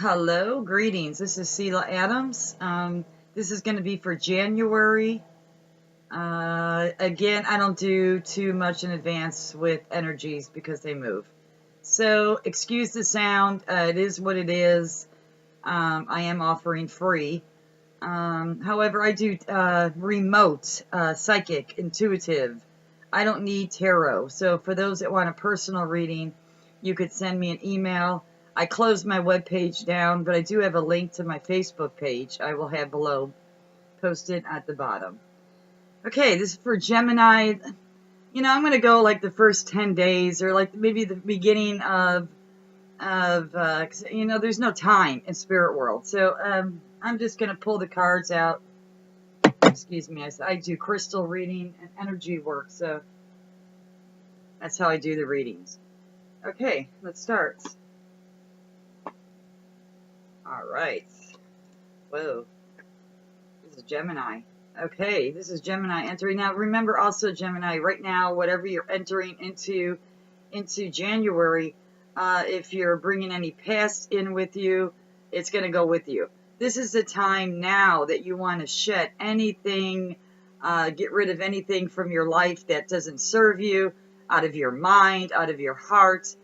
Hello, greetings. This is S.D.SelahADAMS. This is going to be for January. Again, I don't do too much in advance with energies because they move. So, excuse the sound. It is what it is. I am offering free. However, I do remote, psychic, intuitive. I don't need tarot. So, for those that want a personal reading, you could send me an email. I closed my webpage down, but I do have a link to my Facebook page I will have below, posted at the bottom. Okay, this is for Gemini. I'm going to go like the first 10 days or like maybe the beginning of there's no time in spirit world. So I'm just going to pull the cards out. Excuse me. I do crystal reading and energy work. So that's how I do the readings. Okay, let's start. All right. Whoa. This is Gemini. Okay, this is Gemini entering. Now, remember also, Gemini, right now, whatever you're entering into January, if you're bringing any past in with you, it's going to go with you. This is the time now that you want to shed anything, get rid of anything from your life that doesn't serve you, out of your mind, out of your heart,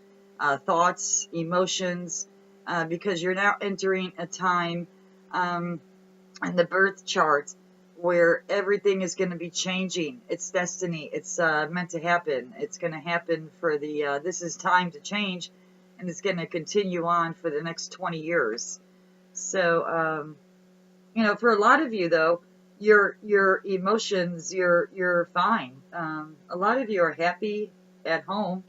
thoughts, emotions, because you're now entering a time in the birth chart where everything is going to be changing. It's destiny. It's meant to happen. It's going to happen for the, this is time to change, and it's going to continue on for the next 20 years. So, for a lot of you though, your emotions, you're fine. A lot of you are happy at home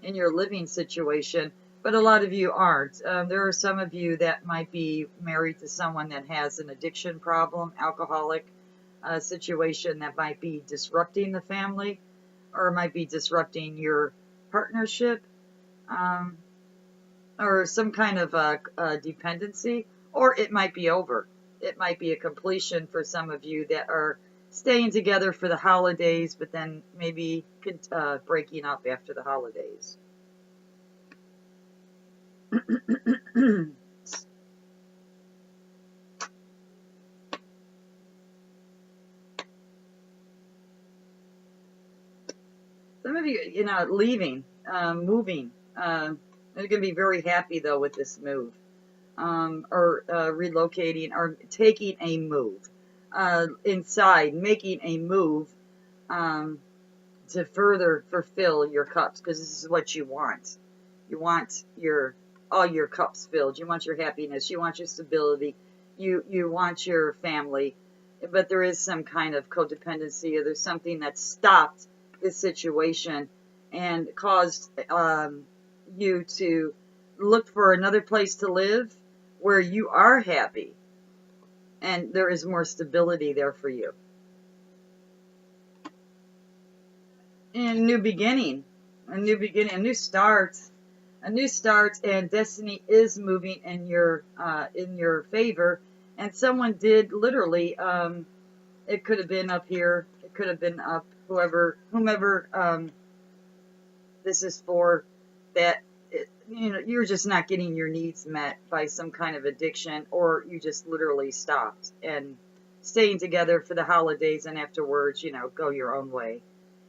in your living situation, but a lot of you aren't. There are some of you that might be married to someone that has an addiction problem, alcoholic situation that might be disrupting the family, or might be disrupting your partnership, or some kind of dependency, or it might be over. It might be a completion for some of you that are staying together for the holidays, but then maybe breaking up after the holidays. Some of you, leaving, moving. They're going to be very happy, though, with this move. Or relocating, or taking a move. Inside, making a move to further fulfill your cups, because this is what you want. You want all your cups filled. You want your happiness. You want your stability. You want your family. But there is some kind of codependency, or there's something that stopped this situation and caused you to look for another place to live where you are happy and there is more stability there for you. And a new beginning, a new start, and destiny is moving in your favor. And someone did literally, it could have been up here, it could have been up whomever this is for, that you're just not getting your needs met by some kind of addiction, or you just literally stopped and staying together for the holidays, and afterwards, go your own way.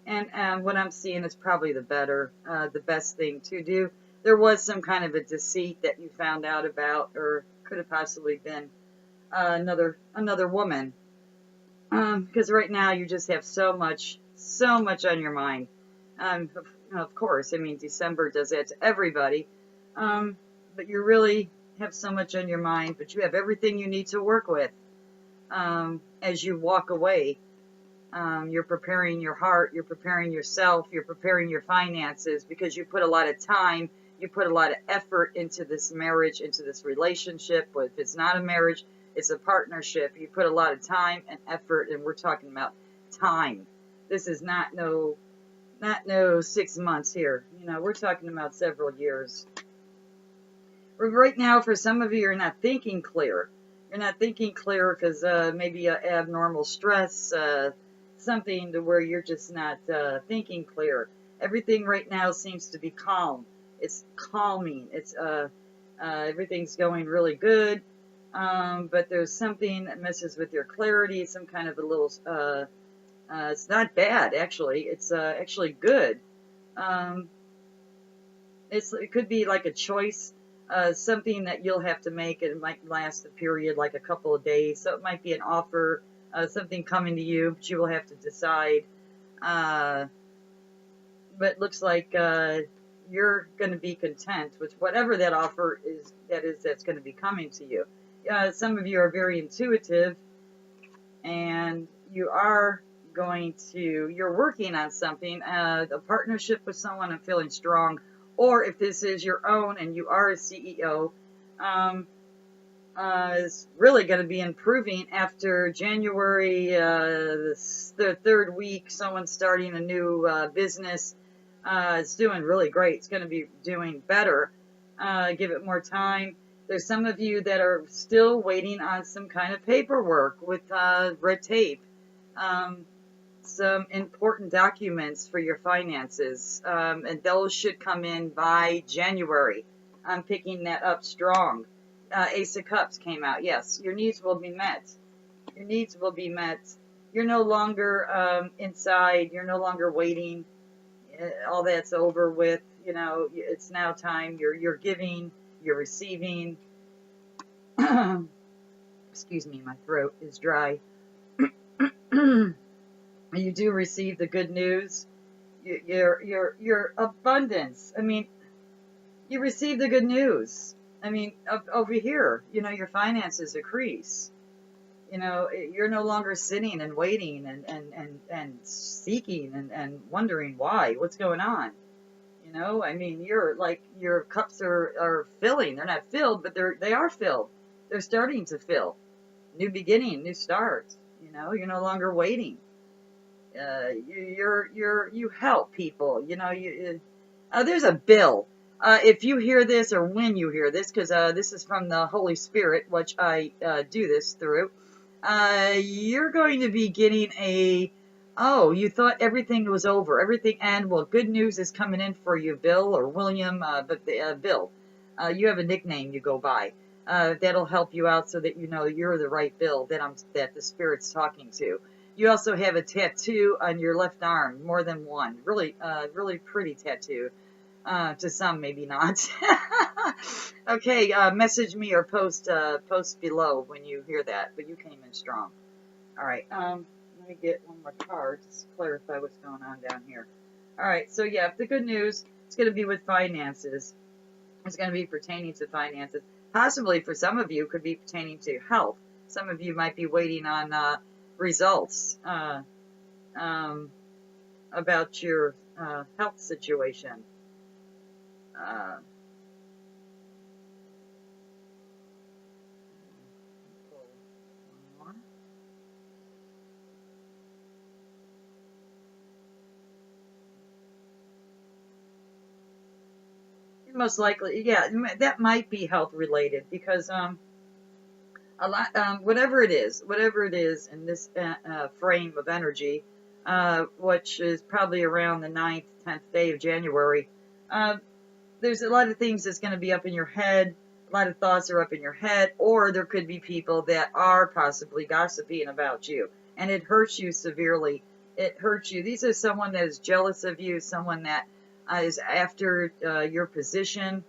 And what I'm seeing is probably the best thing to do. There was some kind of a deceit that you found out about, or could have possibly been another woman. Because right now you just have so much on your mind. Of course, December does that to everybody. But you really have so much on your mind, but you have everything you need to work with. As you walk away, you're preparing your heart, you're preparing yourself, you're preparing your finances, because you put a lot of time, you put a lot of effort into this marriage, into this relationship. But if it's not a marriage, it's a partnership. You put a lot of time and effort, and we're talking about time. This is not no 6 months here. We're talking about several years. Right now, for some of you, you're not thinking clear. You're not thinking clear because maybe abnormal stress, something to where you're just not thinking clear. Everything right now seems to be calm. It's calming. It's Everything's going really good. But there's something that messes with your clarity, some kind of a little, it's not bad, actually. It's actually good. Um, it could be like a choice, something that you'll have to make. It might last a period like a couple of days. So it might be an offer, something coming to you, but you will have to decide. Uh, but it looks like you're going to be content with whatever that offer is that's going to be coming to you. Some of you are very intuitive, and you're working on something, a partnership with someone. I'm feeling strong. Or if this is your own and you are a CEO, is really going to be improving after January, the third week. Someone starting a new business. It's doing really great. It's going to be doing better. Give it more time. There's some of you that are still waiting on some kind of paperwork with red tape. Some important documents for your finances, and those should come in by January. I'm picking that up strong. Ace of Cups came out. Yes, your needs will be met. Your needs will be met. You're no longer inside. You're no longer waiting. All that's over with. You know, it's now time. You're giving. You're receiving. Excuse me, my throat is dry. You do receive the good news. Your abundance. I mean, you receive the good news. I mean, over here, you know, your finances increase. You know, you're no longer sitting and waiting and seeking and wondering why, what's going on. You know, I mean, you're like, your cups are filling. They're not filled, but they are filled. They're starting to fill. New beginning, new start. You know, you're no longer waiting. You help people. You know, there's a bill. If you hear this, or when you hear this, because this is from the Holy Spirit, which I do this through, you're going to be getting oh, you thought everything was over, everything ended. Well, good news is coming in for you, Bill or William, but Bill. You have a nickname you go by. That'll help you out so that you know you're the right Bill that the Spirit's talking to. You also have a tattoo on your left arm, more than one. Really, really pretty tattoo. To some, maybe not. Okay, message me or post below when you hear that. But you came in strong. All right. Let me get one more card to clarify what's going on down here. All right. So yeah, the good news, it's going to be with finances. It's going to be pertaining to finances. Possibly for some of you, could be pertaining to health. Some of you might be waiting on results about your health situation. One more. Most likely, yeah, that might be health related because a lot, whatever it is in this frame of energy, which is probably around the 9th, 10th day of January, there's a lot of things that's going to be up in your head. A lot of thoughts are up in your head, or there could be people that are possibly gossiping about you, and it hurts you severely. It hurts you. These are someone that is jealous of you, someone that is after your position,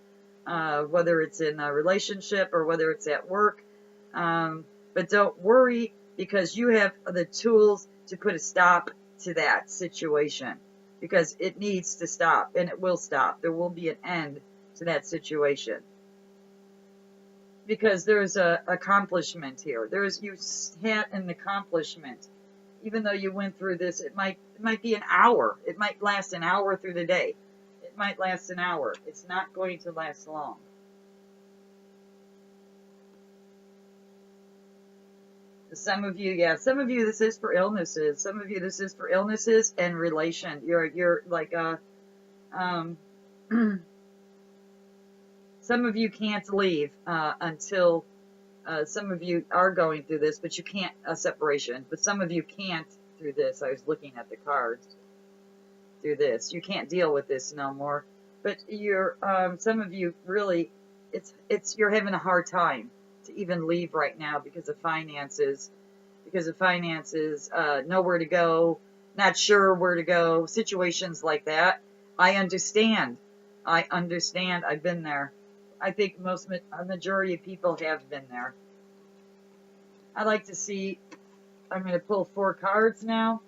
whether it's in a relationship or whether it's at work. But don't worry, because you have the tools to put a stop to that situation, because it needs to stop, and it will stop. There will be an end to that situation, because there's a accomplishment here. You had an accomplishment. Even though you went through this, it might be an hour. It might last an hour through the day. It might last an hour. It's not going to last long. Some of you, this is for illnesses. Some of you, this is for illnesses and relation. You're like some of you can't leave until some of you are going through this, but you can't separation. But some of you can't through this. I was looking at the cards through this. You can't deal with this no more. But you're some of you really you're having a hard time to even leave right now because of finances. Nowhere to go, not sure where to go, situations like that. I understand. I've been there. I think a majority of people have been there. I like to see, I'm going to pull 4 cards now.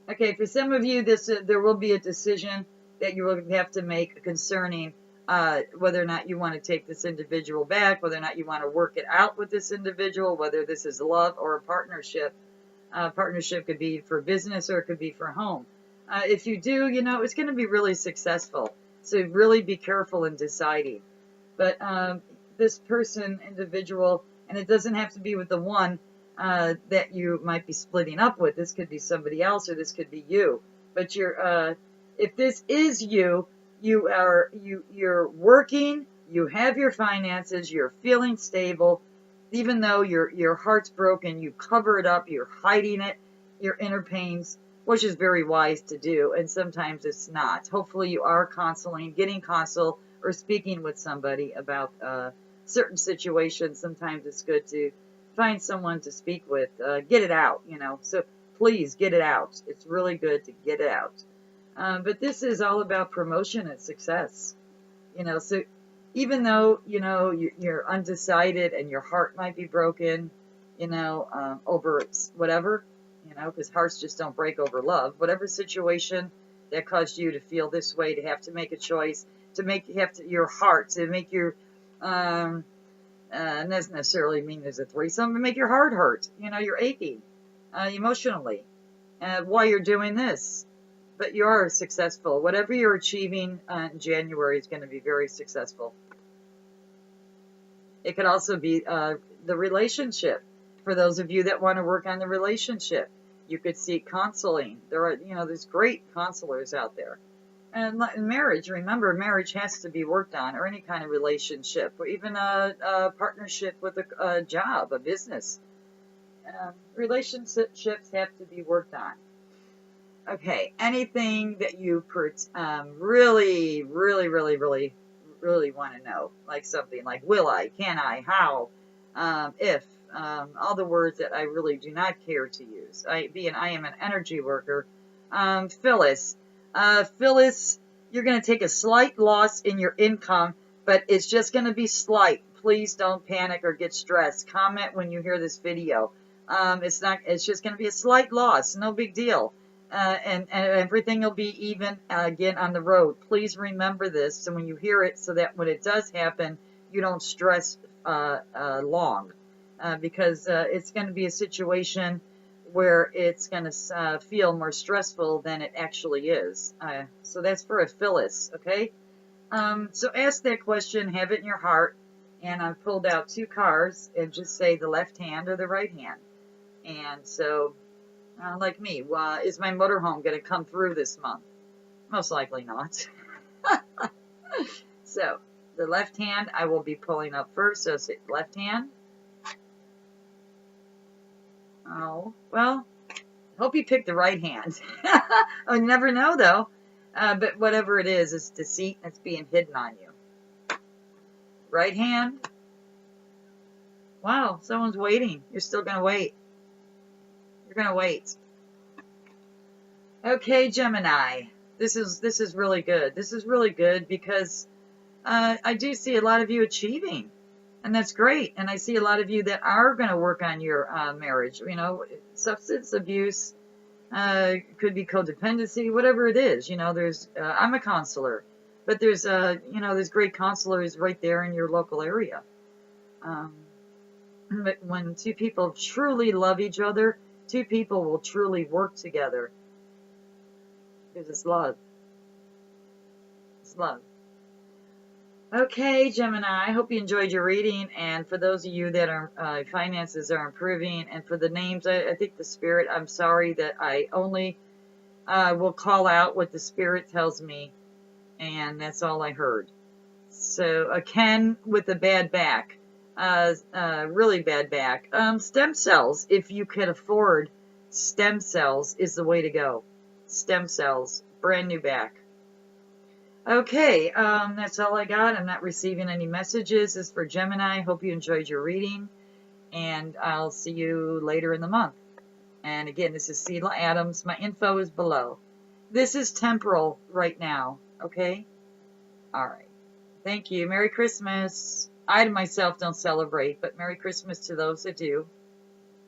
Okay, for some of you, there will be a decision that you will have to make concerning whether or not you want to take this individual back, whether or not you want to work it out with this individual, whether this is love or a partnership. Partnership could be for business or it could be for home. If you do, it's going to be really successful. So really be careful in deciding. But this person, individual, and it doesn't have to be with the one that you might be splitting up with. This could be somebody else, or this could be you. But if this is you, you're working, you have your finances, you're feeling stable, even though your heart's broken, you cover it up, you're hiding it, your inner pains, which is very wise to do, and sometimes it's not. Hopefully you are getting counsel, or speaking with somebody about certain situations. Sometimes it's good to find someone to speak with, get it out, so please get it out. It's really good to get it out. But this is all about promotion and success, so even though, you're undecided and your heart might be broken, over whatever, because hearts just don't break over love, whatever situation that caused you to feel this way, to have to make a choice, your heart, to make your, doesn't necessarily mean there's a threesome, but make your heart hurt, you're aching, emotionally, while you're doing this. But you are successful. Whatever you're achieving in January is going to be very successful. It could also be the relationship. For those of you that want to work on the relationship, you could seek counseling. There's great counselors out there. And marriage, remember, marriage has to be worked on, or any kind of relationship, or even a partnership with a job, a business. Relationships have to be worked on. Okay, anything that you really, really, really, really, really want to know, like something like will I, can I, how, if, all the words that I really do not care to use. I am an energy worker. Phyllis, you're going to take a slight loss in your income, but it's just going to be slight. Please don't panic or get stressed. Comment when you hear this video. It's just going to be a slight loss. No big deal. And everything will be even again on the road. Please remember this, so when you hear it, so that when it does happen, you don't stress long, because it's going to be a situation where it's going to feel more stressful than it actually is. So that's for a Phyllis, okay? So ask that question, have it in your heart, and I've pulled out 2 cards, and just say the left hand or the right hand. And so, like me, is my motorhome going to come through this month? Most likely not. So, the left hand I will be pulling up first. So, left hand. Oh, well, hope you picked the right hand. I never know, though. But whatever it is, it's deceit that's being hidden on you. Right hand. Wow, someone's waiting. You're still going to wait. You're going to wait. Okay, Gemini. This is really good. This is really good because I do see a lot of you achieving, and that's great. And I see a lot of you that are going to work on your marriage. Substance abuse, could be codependency, whatever it is. There's I'm a counselor, but there's there's great counselors right there in your local area. But when 2 people truly love each other, 2 people will truly work together. Because it's love. It's love. Okay, Gemini, I hope you enjoyed your reading. And for those of you that are finances are improving, and for the names, I think the Spirit, I'm sorry that I only will call out what the Spirit tells me, and that's all I heard. So, Ken with the bad back. Really bad back. Stem cells, if you can afford stem cells, is the way to go. Stem cells, brand new back. Okay, that's all I got. I'm not receiving any messages. This is for Gemini. Hope you enjoyed your reading, and I'll see you later in the month. And again, this is S.D.SelahADAMS. My info is below. This is temporal right now, okay? All right. Thank you. Merry Christmas. I myself don't celebrate, but Merry Christmas to those that do.